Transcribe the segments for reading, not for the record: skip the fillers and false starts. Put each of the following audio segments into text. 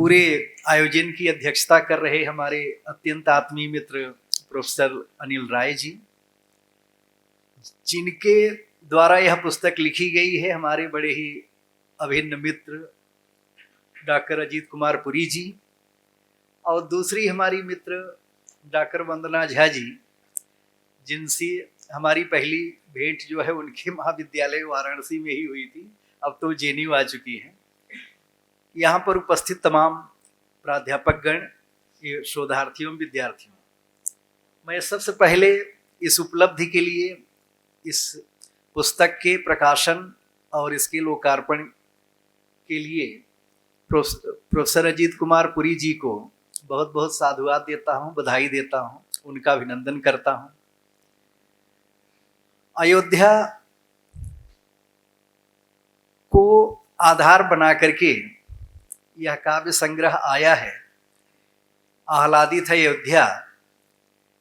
पूरे आयोजन की अध्यक्षता कर रहे हमारे अत्यंत आत्मीय मित्र प्रोफेसर अनिल राय जी, जिनके द्वारा यह पुस्तक लिखी गई है, हमारे बड़े ही अभिन्न मित्र डॉक्टर अजीत कुमार पुरी जी, और दूसरी हमारी मित्र डॉक्टर वंदना झा जी, जिनसे हमारी पहली भेंट जो है उनके महाविद्यालय वाराणसी में ही हुई थी, अब तो जेएनयू आ चुकी है। यहाँ पर उपस्थित तमाम प्राध्यापकगण, शोधार्थियों, विद्यार्थियों, मैं सबसे पहले इस उपलब्धि के लिए, इस पुस्तक के प्रकाशन और इसके लोकार्पण के लिए प्रोफेसर अजीत कुमार पुरी जी को बहुत बहुत साधुवाद देता हूँ, बधाई देता हूँ, उनका अभिनंदन करता हूँ। अयोध्या को आधार बना करके यह काव्य संग्रह आया है, आह्लादित है अयोध्या।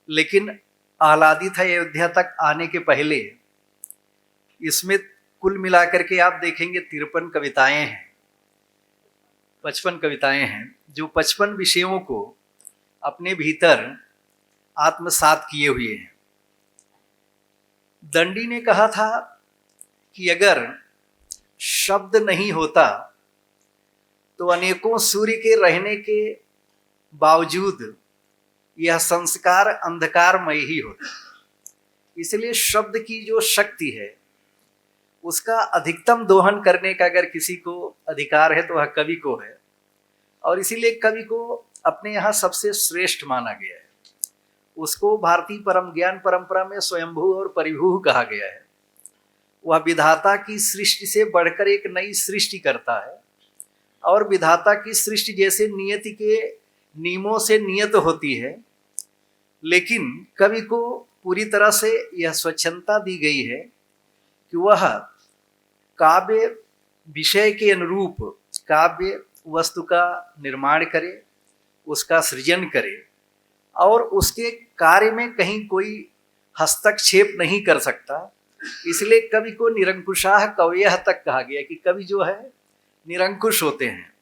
लेकिन आह्लादित है अयोध्या तक आने के पहले इसमें कुल मिलाकर के आप देखेंगे 53 कविताएं हैं, 55 कविताएं हैं, जो 55 विषयों को अपने भीतर आत्मसात किए हुए हैं। दंडी ने कहा था कि अगर शब्द नहीं होता तो अनेकों सूर्य के रहने के बावजूद यह संस्कार अंधकारमय ही होता। इसलिए शब्द की जो शक्ति है उसका अधिकतम दोहन करने का अगर किसी को अधिकार है तो वह कवि को है, और इसीलिए कवि को अपने यहाँ सबसे श्रेष्ठ माना गया है। उसको भारतीय परम ज्ञान परंपरा में स्वयंभू और परिभू कहा गया है। वह विधाता की सृष्टि से बढ़कर एक नई सृष्टि करता है, और विधाता की सृष्टि जैसे नियति के नियमों से नियत होती है, लेकिन कवि को पूरी तरह से यह स्वच्छंदता दी गई है कि वह काव्य विषय के अनुरूप काव्य वस्तु का निर्माण करे, उसका सृजन करे, और उसके कार्य में कहीं कोई हस्तक्षेप नहीं कर सकता। इसलिए कवि को निरंकुशाः कवयः तक कहा गया कि कवि जो है निरंकुश होते हैं,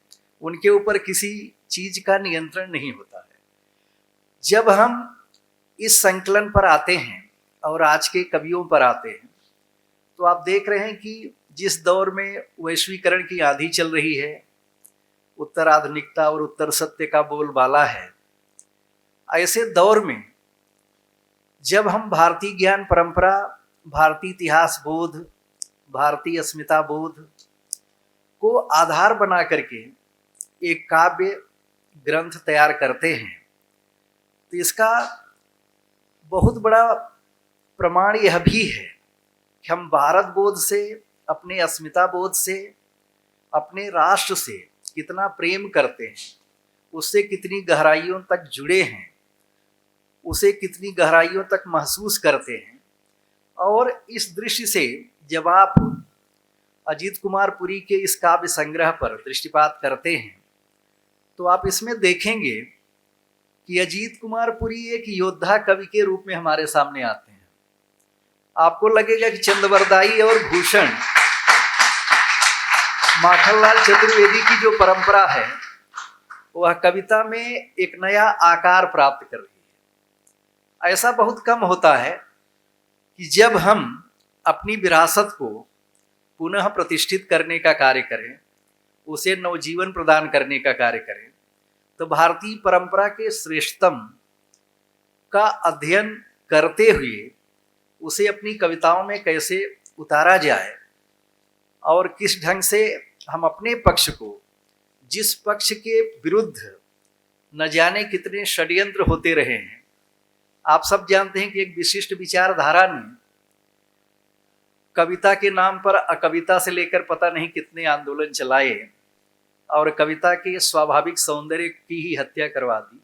उनके ऊपर किसी चीज का नियंत्रण नहीं होता है। जब हम इस संकलन पर आते हैं और आज के कवियों पर आते हैं, तो आप देख रहे हैं कि जिस दौर में वैश्वीकरण की आंधी चल रही है, उत्तर आधुनिकता और उत्तर सत्य का बोलबाला है, ऐसे दौर में जब हम भारतीय ज्ञान परंपरा, भारतीय इतिहास बोध, भारतीय अस्मिता बोध को आधार बना करके एक काव्य ग्रंथ तैयार करते हैं, तो इसका बहुत बड़ा प्रमाण यह भी है कि हम भारत बोध से, अपने अस्मिता बोध से, अपने राष्ट्र से कितना प्रेम करते हैं, उससे कितनी गहराइयों तक जुड़े हैं, उसे कितनी गहराइयों तक महसूस करते हैं। और इस दृष्टि से जब आप अजीत कुमार पुरी के इस काव्य संग्रह पर दृष्टिपात करते हैं, तो आप इसमें देखेंगे कि अजीत कुमार पुरी एक योद्धा कवि के रूप में हमारे सामने आते हैं। आपको लगेगा कि चंद्रवरदाई और भूषण, माखनलाल चतुर्वेदी की जो परंपरा है वह कविता में एक नया आकार प्राप्त कर रही है। ऐसा बहुत कम होता है कि जब हम अपनी विरासत को पुनः प्रतिष्ठित करने का कार्य करें, उसे नवजीवन प्रदान करने का कार्य करें, तो भारतीय परंपरा के श्रेष्ठतम का अध्ययन करते हुए उसे अपनी कविताओं में कैसे उतारा जाए, और किस ढंग से हम अपने पक्ष को, जिस पक्ष के विरुद्ध न जाने कितने षड्यंत्र होते रहे हैं। आप सब जानते हैं कि एक विशिष्ट विचारधारा ने कविता के नाम पर अकविता से लेकर पता नहीं कितने आंदोलन चलाए और कविता के स्वाभाविक सौंदर्य की ही हत्या करवा दी।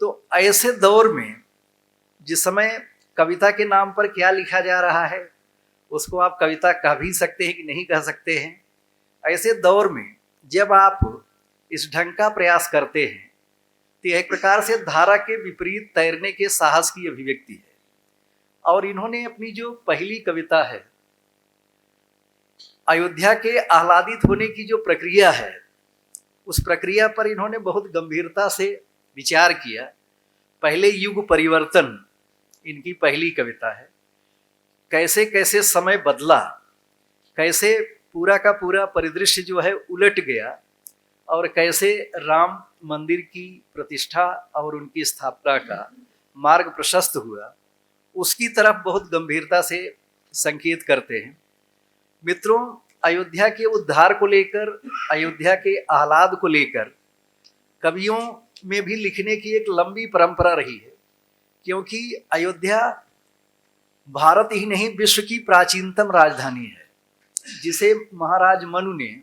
तो ऐसे दौर में जिस समय कविता के नाम पर क्या लिखा जा रहा है उसको आप कविता कह भी सकते हैं कि नहीं कह सकते हैं, ऐसे दौर में जब आप इस ढंग का प्रयास करते हैं तो एक प्रकार से धारा के विपरीत तैरने के साहस की अभिव्यक्ति है। और इन्होंने अपनी जो पहली कविता है, अयोध्या के आह्लादित होने की जो प्रक्रिया है, उस प्रक्रिया पर इन्होंने बहुत गंभीरता से विचार किया। पहले युग परिवर्तन इनकी पहली कविता है। कैसे कैसे समय बदला, कैसे पूरा का पूरा परिदृश्य जो है उलट गया, और कैसे राम मंदिर की प्रतिष्ठा और उनकी स्थापना का मार्ग प्रशस्त हुआ, उसकी तरफ बहुत गंभीरता से संकेत करते हैं। मित्रों, अयोध्या के उद्धार को लेकर, अयोध्या के आह्लाद को लेकर कवियों में भी लिखने की एक लंबी परंपरा रही है, क्योंकि अयोध्या भारत ही नहीं विश्व की प्राचीनतम राजधानी है, जिसे महाराज मनु ने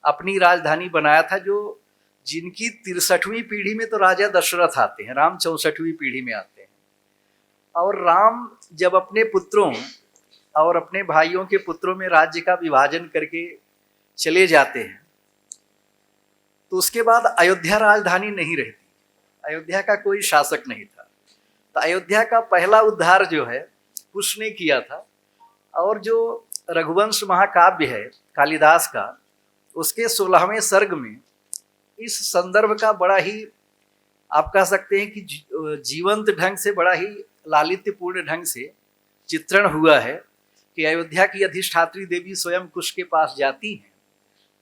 अपनी राजधानी बनाया था, जो जिनकी 63वीं पीढ़ी में तो राजा दशरथ आते हैं, राम 64वीं पीढ़ी में आते हैं। और राम जब अपने पुत्रों और अपने भाइयों के पुत्रों में राज्य का विभाजन करके चले जाते हैं, तो उसके बाद अयोध्या राजधानी नहीं रहती, अयोध्या का कोई शासक नहीं था। तो अयोध्या का पहला उद्धार जो है कुश ने किया था। और जो रघुवंश महाकाव्य है कालिदास का, उसके 16वें सर्ग में इस संदर्भ का बड़ा ही, आप कह सकते हैं कि जीवंत ढंग से, बड़ा ही लालित्यपूर्ण ढंग से चित्रण हुआ है कि अयोध्या की अधिष्ठात्री देवी स्वयं कुश के पास जाती हैं,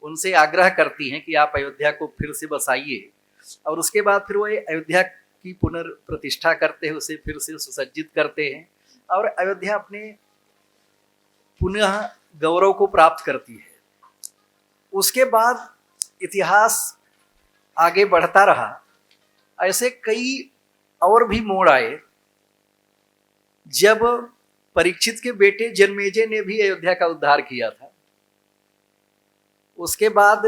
उनसे आग्रह करती हैं कि आप अयोध्या को फिर से बसाइए, और उसके बाद फिर वो अयोध्या की पुनर्प्रतिष्ठा करते हैं, उसे फिर से सुसज्जित करते हैं, और अयोध्या अपने पुनः गौरव को प्राप्त करती है। उसके बाद इतिहास आगे बढ़ता रहा। ऐसे कई और भी मोड़ आए। जब परीक्षित के बेटे जन्मेजय ने भी अयोध्या का उद्धार किया था, उसके बाद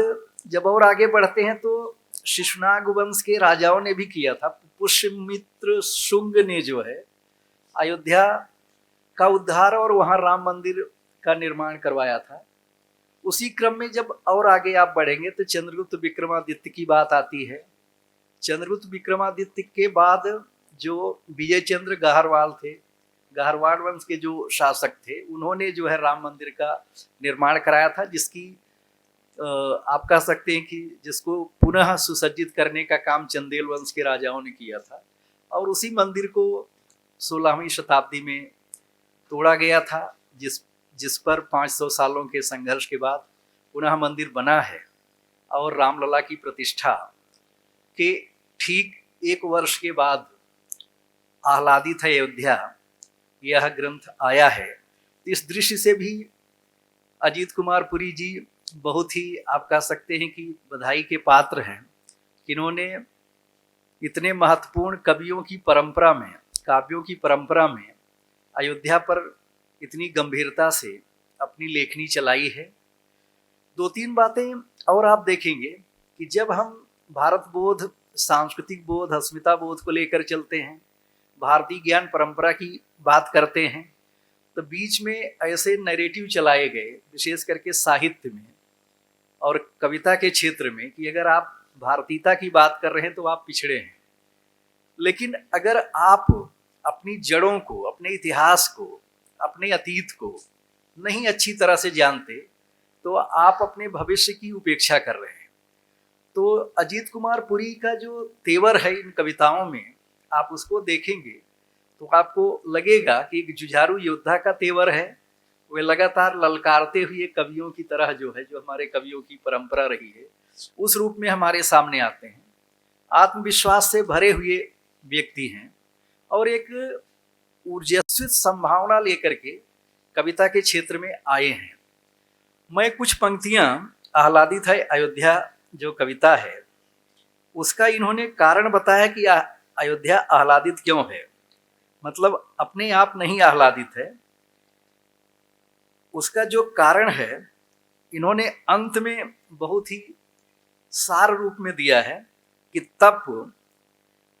जब और आगे बढ़ते हैं तो शिशुनाग वंश के राजाओं ने भी किया था। पुष्यमित्र शुंग ने जो है अयोध्या का उद्धार और वहां राम मंदिर का निर्माण करवाया था। उसी क्रम में जब और आगे आप बढ़ेंगे तो चंद्रगुप्त विक्रमादित्य की बात आती है। चंद्रगुप्त विक्रमादित्य के बाद जो विजय चंद्र गाहरवाल थे, गाहरवाड़ वंश के जो शासक थे, उन्होंने जो है राम मंदिर का निर्माण कराया था, जिसकी आप कह सकते हैं कि जिसको पुनः सुसज्जित करने का काम चंदेल वंश के राजाओं ने किया था। और उसी मंदिर को 16वीं शताब्दी में तोड़ा गया था, जिस पर 500 सालों के संघर्ष के बाद पुनः मंदिर बना है। और रामलला की प्रतिष्ठा के ठीक 1 वर्ष के बाद आह्लादित है अयोध्या, यह ग्रंथ आया है। इस दृश्य से भी अजीत कुमार पुरी जी बहुत ही, आप कह सकते हैं कि बधाई के पात्र हैं, जिन्होंने इतने महत्वपूर्ण कवियों की परंपरा में, काव्यों की परंपरा में अयोध्या पर इतनी गंभीरता से अपनी लेखनी चलाई है। 2-3 बातें और आप देखेंगे कि जब हम भारत बोध, सांस्कृतिक बोध, अस्मिता बोध को लेकर चलते हैं, भारतीय ज्ञान परंपरा की बात करते हैं, तो बीच में ऐसे नैरेटिव चलाए गए, विशेष करके साहित्य में और कविता के क्षेत्र में, कि अगर आप भारतीयता की बात कर रहे हैं तो आप पिछड़े हैं। लेकिन अगर आप अपनी जड़ों को, अपने इतिहास को, अपने अतीत को नहीं अच्छी तरह से जानते तो आप अपने भविष्य की उपेक्षा कर रहे हैं। तो अजीत कुमार पुरी का जो तेवर है इन कविताओं में, आप उसको देखेंगे तो आपको लगेगा कि एक जुझारू योद्धा का तेवर है। वे लगातार ललकारते हुए कवियों की तरह जो है, जो हमारे कवियों की परंपरा रही है, उस रूप में हमारे सामने आते हैं। आत्मविश्वास से भरे हुए व्यक्ति हैं और एक ऊर्जास्वित संभावना लेकर के कविता के क्षेत्र में आए हैं। मैं कुछ पंक्तियां, आह्लादित है अयोध्या जो कविता है, उसका इन्होंने कारण बताया कि अयोध्या आह्लादित क्यों है। मतलब अपने आप नहीं आह्लादित है, उसका जो कारण है इन्होंने अंत में बहुत ही सार रूप में दिया है कि तप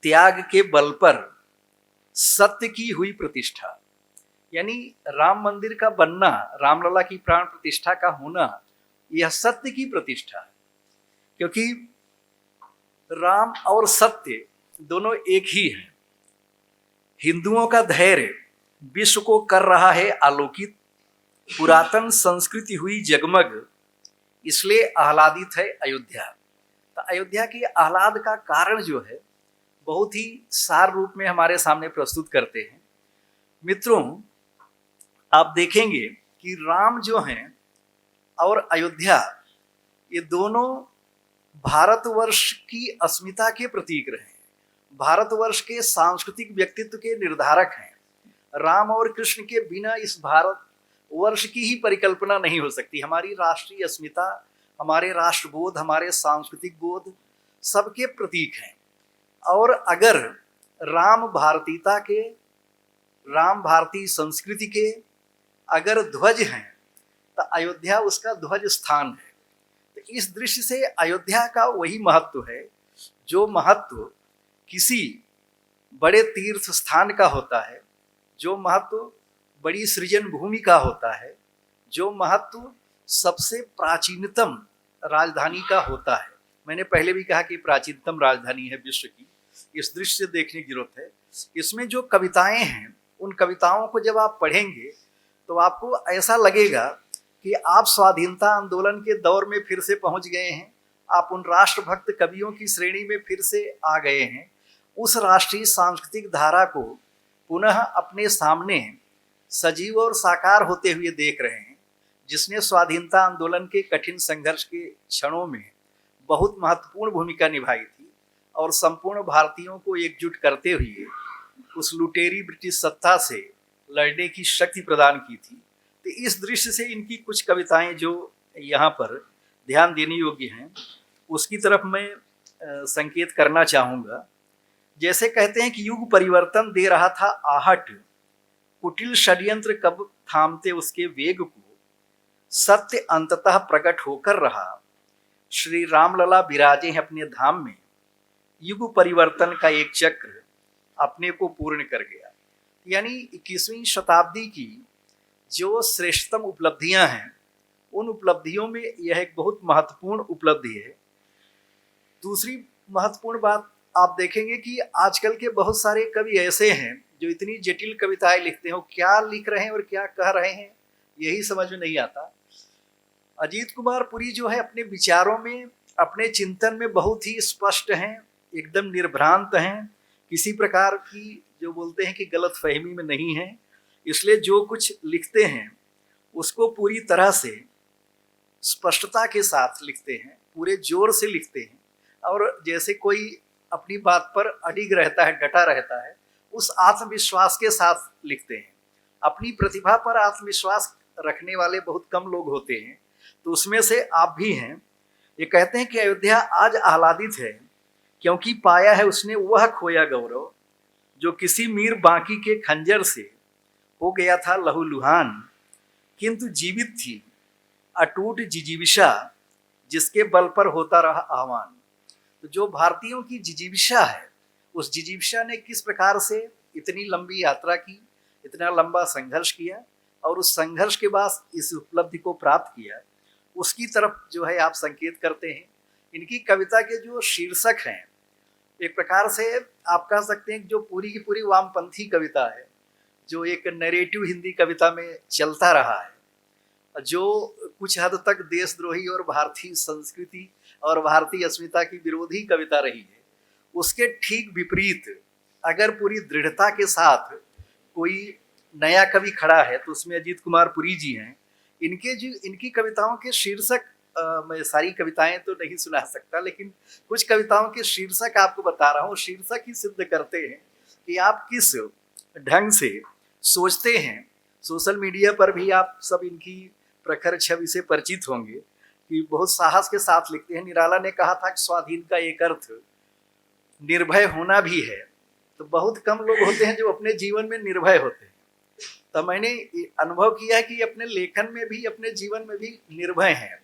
त्याग के बल पर सत्य की हुई प्रतिष्ठा, यानी राम मंदिर का बनना, रामलला की प्राण प्रतिष्ठा का होना, यह सत्य की प्रतिष्ठा है। क्योंकि राम और सत्य दोनों एक ही हैं। हिंदुओं का धैर्य विश्व को कर रहा है आलोकित, पुरातन संस्कृति हुई जगमग, इसलिए आह्लादित है अयोध्या। तो अयोध्या की आह्लाद का कारण जो है बहुत ही सार रूप में हमारे सामने प्रस्तुत करते हैं। मित्रों, आप देखेंगे कि राम जो हैं और अयोध्या, ये दोनों भारतवर्ष की अस्मिता के प्रतीक रहे, भारतवर्ष के सांस्कृतिक व्यक्तित्व के निर्धारक हैं। राम और कृष्ण के बिना इस भारत वर्ष की ही परिकल्पना नहीं हो सकती। हमारी राष्ट्रीय अस्मिता, हमारे राष्ट्रबोध, हमारे सांस्कृतिक बोध सबके प्रतीक हैं। और अगर राम भारतीयता के, राम भारतीय संस्कृति के अगर ध्वज हैं तो अयोध्या उसका ध्वज स्थान है। तो इस दृश्य से अयोध्या का वही महत्व है जो महत्व किसी बड़े तीर्थ स्थान का होता है, जो महत्व बड़ी सृजन भूमि का होता है, जो महत्व सबसे प्राचीनतम राजधानी का होता है। मैंने पहले भी कहा कि प्राचीनतम राजधानी है विश्व की। इस दृश्य से देखने की जरूरत है। इसमें जो कविताएं हैं, उन कविताओं को जब आप पढ़ेंगे तो आपको ऐसा लगेगा कि आप स्वाधीनता आंदोलन के दौर में फिर से पहुंच गए हैं, आप उन राष्ट्रभक्त कवियों की श्रेणी में फिर से आ गए हैं। उस राष्ट्रीय सांस्कृतिक धारा को पुनः अपने सामने सजीव और साकार होते हुए देख रहे हैं, जिसने स्वाधीनता आंदोलन के कठिन संघर्ष के क्षणों में बहुत महत्वपूर्ण भूमिका निभाई थी और संपूर्ण भारतीयों को एकजुट करते हुए उस लुटेरी ब्रिटिश सत्ता से लड़ने की शक्ति प्रदान की थी। तो इस दृश्य से इनकी कुछ कविताएं जो यहाँ पर ध्यान देने योग्य हैं, उसकी तरफ मैं संकेत करना चाहूँगा। जैसे कहते हैं कि युग परिवर्तन दे रहा था आहट, कुटिल षड्यंत्र कब थामते उसके वेग को, सत्य अंततः प्रकट होकर रहा, श्री रामलला विराजे हैं अपने धाम में, युग परिवर्तन का एक चक्र अपने को पूर्ण कर गया। यानी 21वीं शताब्दी की जो श्रेष्ठतम उपलब्धियां हैं, उन उपलब्धियों में यह एक बहुत महत्वपूर्ण उपलब्धि है। दूसरी महत्वपूर्ण बात आप देखेंगे कि आजकल के बहुत सारे कवि ऐसे हैं जो इतनी जटिल कविताएं लिखते हैं, क्या लिख रहे हैं और क्या कह रहे हैं यही समझ में नहीं आता। अजीत कुमार पुरी जो है अपने विचारों में, अपने चिंतन में बहुत ही स्पष्ट हैं, एकदम निर्भ्रांत हैं, किसी प्रकार की जो बोलते हैं कि गलत फहमी में नहीं है। इसलिए जो कुछ लिखते हैं उसको पूरी तरह से स्पष्टता के साथ लिखते हैं, पूरे जोर से लिखते हैं। और जैसे कोई अपनी बात पर अडिग रहता है, डटा रहता है, उस आत्मविश्वास के साथ लिखते हैं। अपनी प्रतिभा पर आत्मविश्वास रखने वाले बहुत कम लोग होते हैं, तो उसमें से आप भी हैं। ये कहते हैं कि अयोध्या आज आह्लादित है क्योंकि पाया है उसने वह खोया गौरव जो किसी मीर बांकी के खंजर से हो गया था लहूलुहान, किंतु जीवित थी अटूट जिजीविषा जिसके बल पर होता रहा आह्वान। तो जो भारतीयों की जिजीविषा है, उस जिजीविषा ने किस प्रकार से इतनी लंबी यात्रा की, इतना लंबा संघर्ष किया और उस संघर्ष के बाद इस उपलब्धि को प्राप्त किया, उसकी तरफ जो है आप संकेत करते हैं। इनकी कविता के जो शीर्षक हैं, एक प्रकार से आप कह सकते हैं जो पूरी की पूरी वामपंथी कविता है, जो एक नैरेटिव हिंदी कविता में चलता रहा है, जो कुछ हद तक देशद्रोही और भारतीय संस्कृति और भारतीय अस्मिता की विरोधी कविता रही है, उसके ठीक विपरीत अगर पूरी दृढ़ता के साथ कोई नया कवि खड़ा है तो उसमें अजीत कुमार पुरी जी हैं। इनकी कविताओं के शीर्षक, मैं सारी कविताएं तो नहीं सुना सकता, लेकिन कुछ कविताओं के शीर्षक आपको बता रहा हूँ। शीर्षक ही सिद्ध करते हैं कि आप किस ढंग से सोचते हैं। सोशल मीडिया पर भी आप सब इनकी प्रखर छवि से परिचित होंगे कि बहुत साहस के साथ लिखते हैं। निराला ने कहा था कि स्वाधीन का एक अर्थ निर्भय होना भी है, तो बहुत कम लोग होते हैं जो अपने जीवन में निर्भय होते हैं। तो मैंने अनुभव किया है कि अपने लेखन में भी, अपने जीवन में भी निर्भय हैं।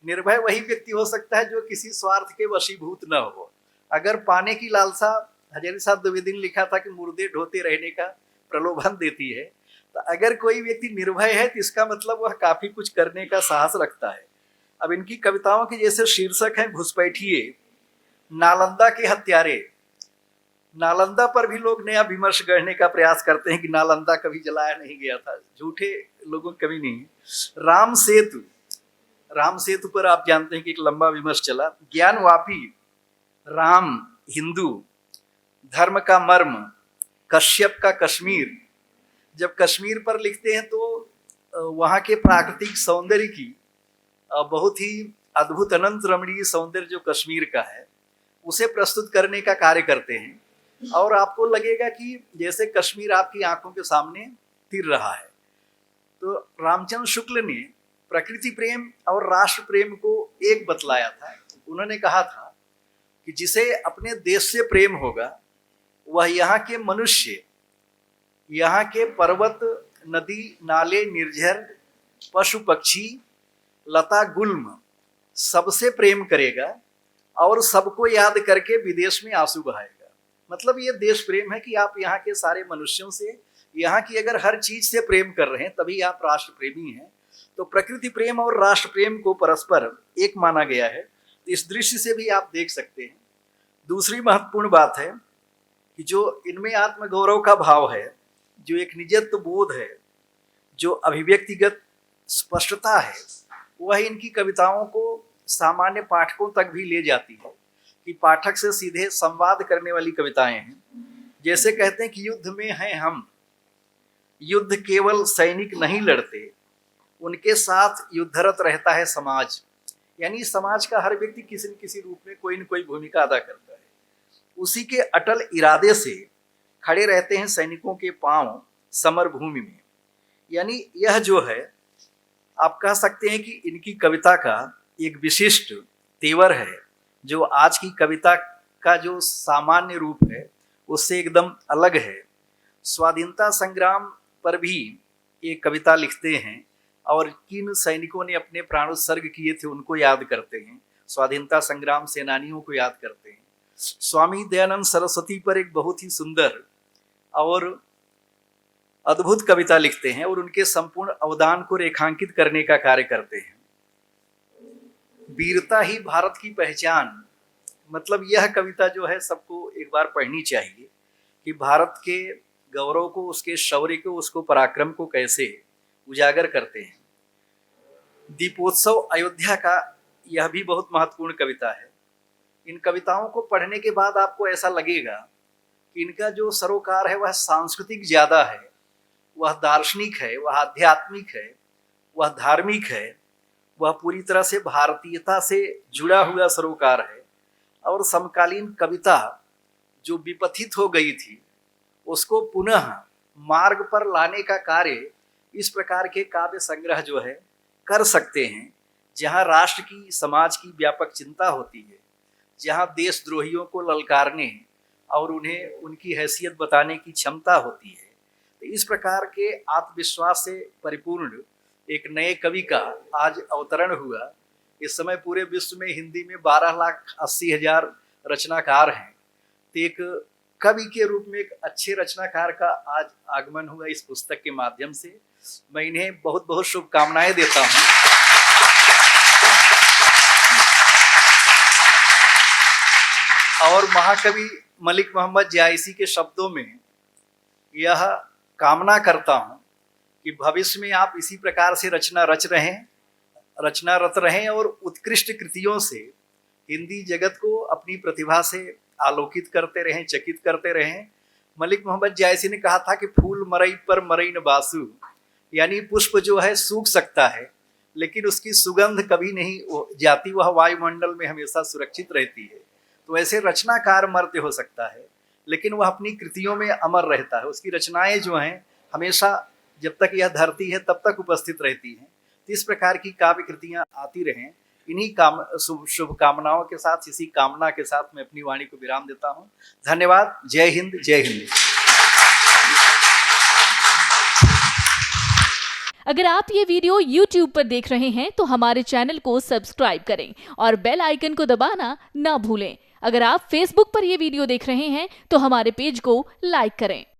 निर्भय वही व्यक्ति हो सकता है जो किसी स्वार्थ के वशीभूत न हो। अगर पाने की लालसा, हजारी साहब द्विवेदी ने लिखा था कि मुर्दे ढोते रहने का प्रलोभन देती है, तो अगर कोई व्यक्ति निर्भय है तो इसका मतलब वह काफी कुछ करने का साहस रखता है। अब इनकी कविताओं के जैसे शीर्षक हैं घुसपैठिए, नालंदा के हत्यारे। नालंदा पर भी लोग नया विमर्श गढ़ने का प्रयास करते हैं कि नालंदा कभी जलाया नहीं गया था, झूठे लोगों कभी नहीं। राम सेतु, राम सेतु पर आप जानते हैं कि एक लंबा विमर्श चला। ज्ञानवापी, राम, हिंदू, धर्म का मर्म, कश्यप का कश्मीर। जब कश्मीर पर लिखते हैं तो वहाँ के प्राकृतिक सौंदर्य की बहुत ही अद्भुत अनंत रमणीय सौंदर्य जो कश्मीर का है उसे प्रस्तुत करने का कार्य करते हैं और आपको लगेगा कि जैसे कश्मीर आपकी आंखों के सामने तिर रहा है। तो रामचंद्र शुक्ल ने प्रकृति प्रेम और राष्ट्र प्रेम को एक बतलाया था। उन्होंने कहा था कि जिसे अपने देश से प्रेम होगा वह यहाँ के मनुष्य, यहाँ के पर्वत, नदी, नाले, निर्झर, पशु पक्षी, लता गुल्म सबसे प्रेम करेगा और सबको याद करके विदेश में आंसू बहाएगा। मतलब ये देश प्रेम है कि आप यहाँ के सारे मनुष्यों से, यहाँ की अगर हर चीज से प्रेम कर रहे हैं तभी आप राष्ट्र प्रेमी हैं। तो प्रकृति प्रेम और राष्ट्र प्रेम को परस्पर एक माना गया है। इस दृश्य से भी आप देख सकते हैं। दूसरी महत्वपूर्ण बात है कि जो इनमें आत्मगौरव का भाव है, जो एक निजत्व बोध है, जो अभिव्यक्तिगत स्पष्टता है, वह इनकी कविताओं को सामान्य पाठकों तक भी ले जाती है कि पाठक से सीधे संवाद करने वाली कविताएं हैं। जैसे कहते हैं कि युद्ध में हैं हम, युद्ध केवल सैनिक नहीं लड़ते, उनके साथ युद्धरत रहता है समाज। यानी समाज का हर व्यक्ति किसी न किसी रूप में कोई न कोई भूमिका अदा करता है। उसी के अटल इरादे से खड़े रहते हैं सैनिकों के पांव समर भूमि में। यानी यह जो है, आप कह सकते हैं कि इनकी कविता का एक विशिष्ट तेवर है जो आज की कविता का जो सामान्य रूप है उससे एकदम अलग है। स्वाधीनता संग्राम पर भी एक कविता लिखते हैं और किन सैनिकों ने अपने प्राणोत्सर्ग किए थे उनको याद करते हैं, स्वाधीनता संग्राम सेनानियों को याद करते हैं। स्वामी दयानंद सरस्वती पर एक बहुत ही सुंदर और अद्भुत कविता लिखते हैं और उनके संपूर्ण अवदान को रेखांकित करने का कार्य करते हैं। वीरता ही भारत की पहचान, मतलब यह कविता जो है सबको एक बार पढ़नी चाहिए कि भारत के गौरव को, उसके शौर्य को, उसको पराक्रम को कैसे उजागर करते हैं। दीपोत्सव अयोध्या का यह भी बहुत महत्वपूर्ण कविता है। इन कविताओं को पढ़ने के बाद आपको ऐसा लगेगा कि इनका जो सरोकार है वह सांस्कृतिक ज्यादा है, वह दार्शनिक है, वह आध्यात्मिक है, वह धार्मिक है, वह पूरी तरह से भारतीयता से जुड़ा हुआ सरोकार है। और समकालीन कविता जो विपथित हो गई थी उसको पुनः मार्ग पर लाने का कार्य इस प्रकार के काव्य संग्रह जो है कर सकते हैं, जहाँ राष्ट्र की, समाज की व्यापक चिंता होती है, जहाँ देशद्रोहियों को ललकारने और उन्हें उनकी हैसियत बताने की क्षमता होती है। तो इस प्रकार के आत्मविश्वास से परिपूर्ण एक नए कवि का आज अवतरण हुआ। इस समय पूरे विश्व में हिंदी में 12,80,000 रचनाकार हैं। तो एक कवि के रूप में एक अच्छे रचनाकार का आज आगमन हुआ इस पुस्तक के माध्यम से। मैं इन्हें बहुत बहुत शुभकामनाएं देता हूं। और महाकवि मलिक मोहम्मद जायसी के शब्दों में यह कामना करता हूं कि भविष्य में आप इसी प्रकार से रचनारत रहें और उत्कृष्ट कृतियों से हिंदी जगत को अपनी प्रतिभा से आलोकित करते रहें, चकित करते रहें। मलिक मोहम्मद जायसी ने कहा था कि फूल मरई पर मरई न बासु, यानी पुष्प जो है सूख सकता है लेकिन उसकी सुगंध कभी नहीं जाती, वह वायुमंडल में हमेशा सुरक्षित रहती है। तो ऐसे रचनाकार मर्त्य हो सकता है लेकिन वह अपनी कृतियों में अमर रहता है। उसकी रचनाएं जो हैं हमेशा जब तक यह धरती है तब तक उपस्थित रहती हैं। तो इस प्रकार की काव्य कृतियां आती रहें। इन्हीं शुभकामनाओं के साथ, इसी कामना के साथ मैं अपनी वाणी को विराम देता हूं। धन्यवाद। जय हिंद, जय हिंद। अगर आप ये वीडियो YouTube पर देख रहे हैं तो हमारे चैनल को सब्सक्राइब करें और बेल आइकन को दबाना ना भूलें। अगर आप Facebook पर ये वीडियो देख रहे हैं तो हमारे पेज को लाइक करें।